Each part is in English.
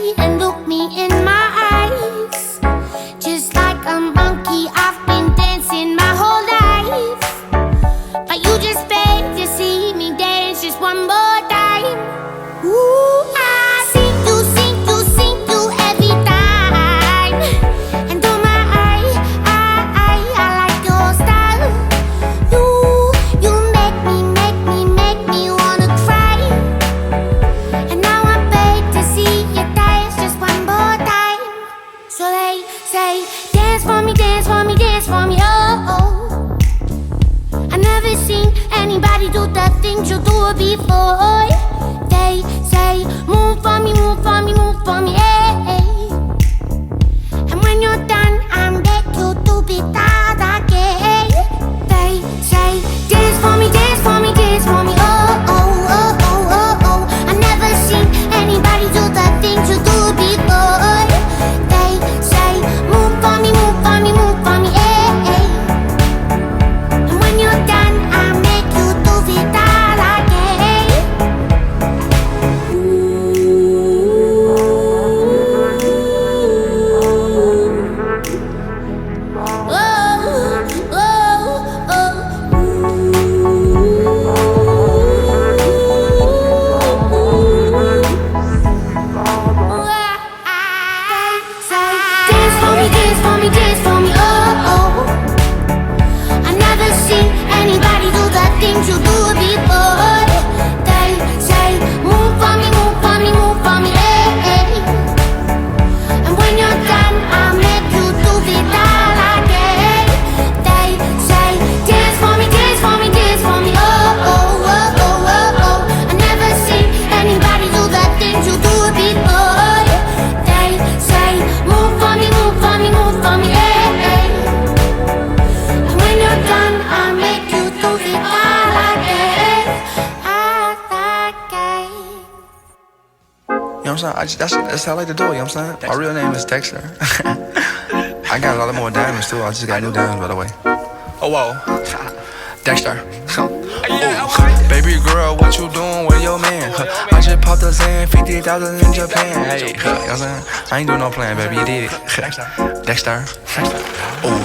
me and look me in my eyes. Just like a monkey, I've been dancing my whole life. But you just beg to see me dance just one more time. Ooh, I sing you every time. And oh my, I like your style. You make me wanna cry. And now I beg to see you dance just one more time. So they say, dance for me, dance for me, dance for me, oh. I never seen anybody do the things you do before. They say, move for me, move for me, move for me, hey. And when you're done, I beg you to be that again. They say, dance for me, dance for me, dance for me, oh, oh, oh, oh, oh, oh. I never seen anybody do the things you do before. They say, move for me, move for me, move for me, hey. And when you're done, I make you do it all again. Dance for me, dance for me, dance for me, oh, oh. I never seen anybody do the things you do before. They say, move for me, move for me, move for me, hey. And when you're done, I'll make you do it all again. They say, dance for me, dance for me, dance for me, oh, oh, oh, oh, oh, oh. I never seen anybody do the things you do before. They say, move for me, move for me, move for me, hey. And when you're done, I'll make you do it all again, all again. You know what I'm saying? That's how I like to do it, you know what I'm saying? My real name is Dexter. I got a lot of more diamonds too. I just got new diamonds, by the way. Oh, whoa. Dexter. Ooh. Baby girl, what you doing with your man? I just popped a Zan, 50,000 in Japan. Hey, you know what I'm saying? I ain't doing no plan, baby. You did it. Dexter. Ooh,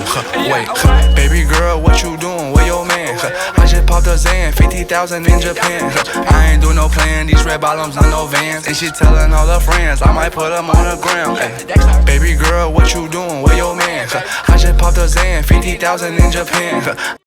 wait. Baby girl, what you doing with your man? I just popped a Zan, 50,000 in Japan. I ain't doing no plan, these red bottoms on no Vans. And she telling all her friends, I might put them on the gram. Ay. Baby girl, what you doing with your man? I just popped a Zan, 50,000 in Japan.